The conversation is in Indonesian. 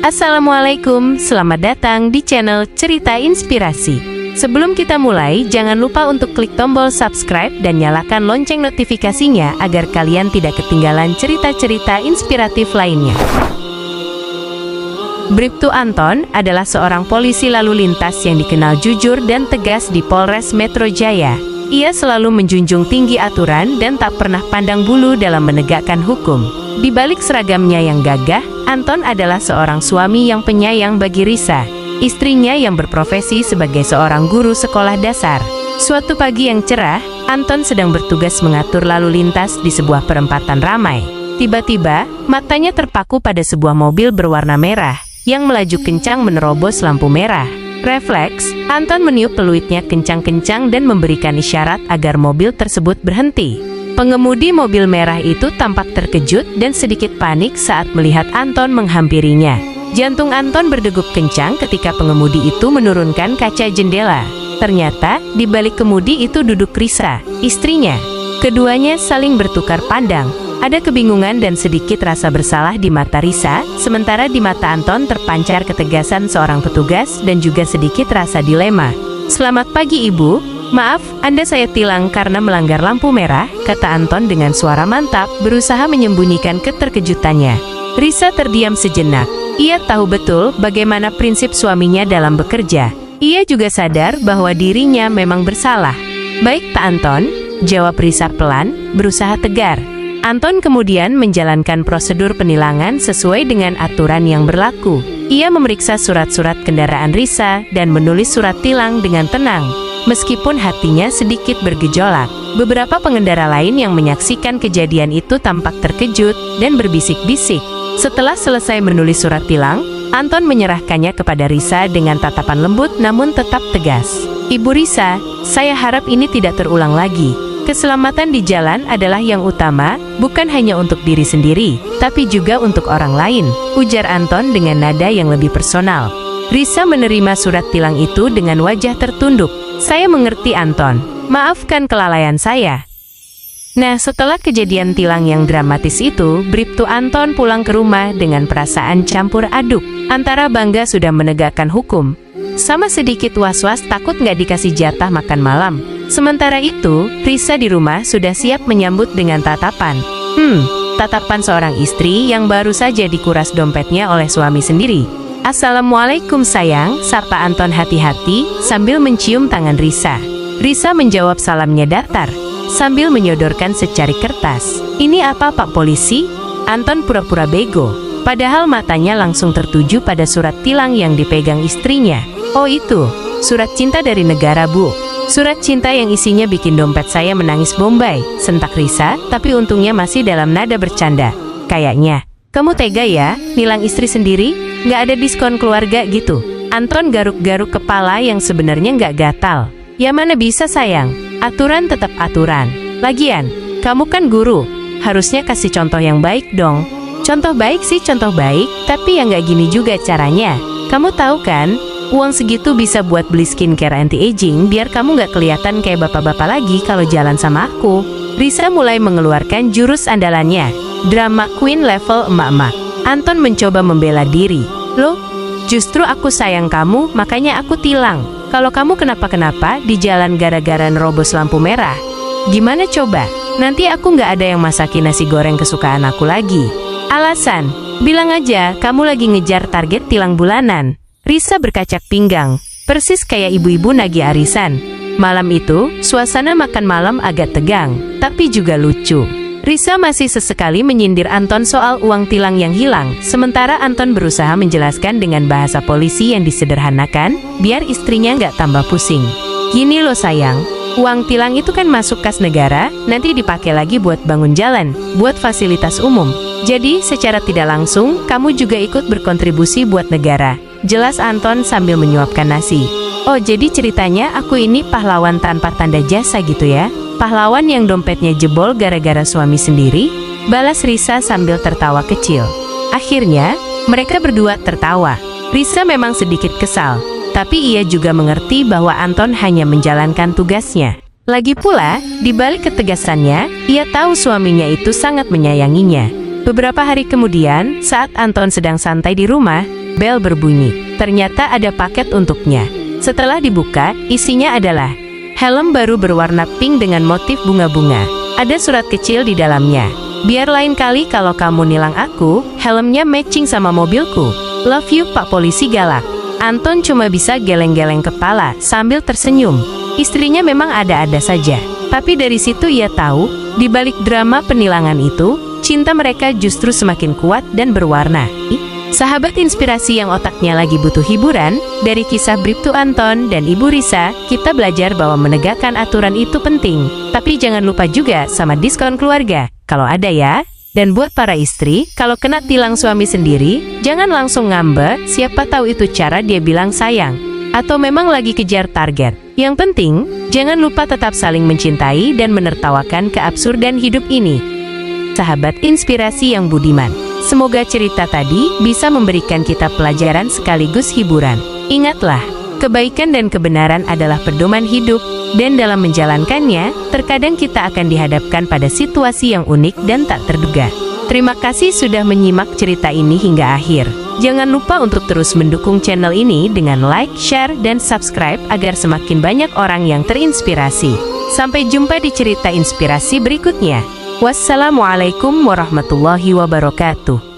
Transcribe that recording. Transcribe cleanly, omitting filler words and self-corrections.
Assalamualaikum, selamat datang di channel Cerita Inspirasi. Sebelum kita mulai, jangan lupa untuk klik tombol subscribe dan nyalakan lonceng notifikasinya agar kalian tidak ketinggalan cerita-cerita inspiratif lainnya. Bribtu Anton adalah seorang polisi lalu lintas yang dikenal jujur dan tegas di Polres Metro Jaya. Ia selalu menjunjung tinggi aturan dan tak pernah pandang bulu dalam menegakkan hukum. Di balik seragamnya yang gagah, Anton adalah seorang suami yang penyayang bagi Risa, istrinya yang berprofesi sebagai seorang guru sekolah dasar. Suatu pagi yang cerah, Anton sedang bertugas mengatur lalu lintas di sebuah perempatan ramai. Tiba-tiba, matanya terpaku pada sebuah mobil berwarna merah yang melaju kencang menerobos lampu merah. Refleks, Anton meniup peluitnya kencang-kencang dan memberikan isyarat agar mobil tersebut berhenti. Pengemudi mobil merah itu tampak terkejut dan sedikit panik saat melihat Anton menghampirinya. Jantung Anton berdegup kencang ketika pengemudi itu menurunkan kaca jendela. Ternyata, di balik kemudi itu duduk Risa, istrinya. Keduanya saling bertukar pandang. Ada kebingungan dan sedikit rasa bersalah di mata Risa, sementara di mata Anton terpancar ketegasan seorang petugas dan juga sedikit rasa dilema. "Selamat pagi, Ibu. Maaf, Anda saya tilang karena melanggar lampu merah," kata Anton dengan suara mantap, berusaha menyembunyikan keterkejutannya. Risa terdiam sejenak. Ia tahu betul bagaimana prinsip suaminya dalam bekerja. Ia juga sadar bahwa dirinya memang bersalah. "Baik, Pak Anton," jawab Risa pelan, berusaha tegar. Anton kemudian menjalankan prosedur penilangan sesuai dengan aturan yang berlaku. Ia memeriksa surat-surat kendaraan Risa dan menulis surat tilang dengan tenang. Meskipun hatinya sedikit bergejolak, beberapa pengendara lain yang menyaksikan kejadian itu tampak terkejut dan berbisik-bisik. Setelah selesai menulis surat tilang, Anton menyerahkannya kepada Risa dengan tatapan lembut namun tetap tegas. "Ibu Risa, saya harap ini tidak terulang lagi. Keselamatan di jalan adalah yang utama, bukan hanya untuk diri sendiri, tapi juga untuk orang lain," ujar Anton dengan nada yang lebih personal. Risa menerima surat tilang itu dengan wajah tertunduk. "Saya mengerti, Anton. Maafkan kelalaian saya." Nah, setelah kejadian tilang yang dramatis itu, Bribtu Anton pulang ke rumah dengan perasaan campur aduk, antara bangga sudah menegakkan hukum, sama sedikit was-was takut nggak dikasih jatah makan malam. Sementara itu, Risa di rumah sudah siap menyambut dengan tatapan. Tatapan seorang istri yang baru saja dikuras dompetnya oleh suami sendiri. "Assalamualaikum sayang," sapa Anton hati-hati sambil mencium tangan Risa. Risa menjawab salamnya datar, sambil menyodorkan secari kertas. "Ini apa, Pak Polisi?" Anton pura-pura bego, padahal matanya langsung tertuju pada surat tilang yang dipegang istrinya. "Oh itu, surat cinta dari negara, Bu." "Surat cinta yang isinya bikin dompet saya menangis bombay," sentak Risa, tapi untungnya masih dalam nada bercanda. "Kayaknya, kamu tega ya, nilang istri sendiri? Nggak ada diskon keluarga gitu?" Anton garuk-garuk kepala yang sebenarnya nggak gatal. "Ya mana bisa sayang, aturan tetap aturan. Lagian, kamu kan guru, harusnya kasih contoh yang baik dong." "Contoh baik sih contoh baik, tapi ya nggak gini juga caranya. Kamu tahu kan, uang segitu bisa buat beli skincare anti-aging biar kamu nggak kelihatan kayak bapak-bapak lagi kalau jalan sama aku." Risa mulai mengeluarkan jurus andalannya, drama queen level emak-emak. Anton mencoba membela diri. "Loh, justru aku sayang kamu, makanya aku tilang. Kalau kamu kenapa-kenapa di jalan gara-gara nerobos lampu merah, gimana coba? Nanti aku nggak ada yang masakin nasi goreng kesukaan aku lagi." "Alasan? Bilang aja kamu lagi ngejar target tilang bulanan." Risa berkacak pinggang, persis kayak ibu-ibu nagih arisan. Malam itu, suasana makan malam agak tegang, tapi juga lucu. Risa masih sesekali menyindir Anton soal uang tilang yang hilang, sementara Anton berusaha menjelaskan dengan bahasa polisi yang disederhanakan, biar istrinya nggak tambah pusing. "Gini loh sayang, uang tilang itu kan masuk kas negara, nanti dipakai lagi buat bangun jalan, buat fasilitas umum. Jadi, secara tidak langsung, kamu juga ikut berkontribusi buat negara," jelas Anton sambil menyuapkan nasi. "Oh, jadi ceritanya aku ini pahlawan tanpa tanda jasa gitu ya? Pahlawan yang dompetnya jebol gara-gara suami sendiri?" balas Risa sambil tertawa kecil. Akhirnya, mereka berdua tertawa. Risa memang sedikit kesal, tapi ia juga mengerti bahwa Anton hanya menjalankan tugasnya. Lagi pula, di balik ketegasannya, ia tahu suaminya itu sangat menyayanginya. Beberapa hari kemudian, saat Anton sedang santai di rumah, bel berbunyi. Ternyata ada paket untuknya. Setelah dibuka, isinya adalah helm baru berwarna pink dengan motif bunga-bunga. Ada surat kecil di dalamnya. Biar lain kali kalau kamu nilang aku, helmnya matching sama mobilku. Love you, Pak Polisi galak. Anton cuma bisa geleng-geleng kepala sambil tersenyum. Istrinya memang ada-ada saja. Tapi dari situ ia tahu, di balik drama penilangan itu, cinta mereka justru semakin kuat dan berwarna. Sahabat inspirasi yang otaknya lagi butuh hiburan, dari kisah Bribtu Anton dan Ibu Risa, kita belajar bahwa menegakkan aturan itu penting. Tapi jangan lupa juga sama diskon keluarga, kalau ada ya. Dan buat para istri, kalau kena tilang suami sendiri, jangan langsung ngambek, siapa tahu itu cara dia bilang sayang. Atau memang lagi kejar target. Yang penting, jangan lupa tetap saling mencintai dan menertawakan keabsurdan hidup ini. Sahabat inspirasi yang budiman, semoga cerita tadi bisa memberikan kita pelajaran sekaligus hiburan. Ingatlah, kebaikan dan kebenaran adalah pedoman hidup, dan dalam menjalankannya, terkadang kita akan dihadapkan pada situasi yang unik dan tak terduga. Terima kasih sudah menyimak cerita ini hingga akhir. Jangan lupa untuk terus mendukung channel ini dengan like, share, dan subscribe agar semakin banyak orang yang terinspirasi. Sampai jumpa di cerita inspirasi berikutnya. Wassalamualaikum warahmatullahi wabarakatuh.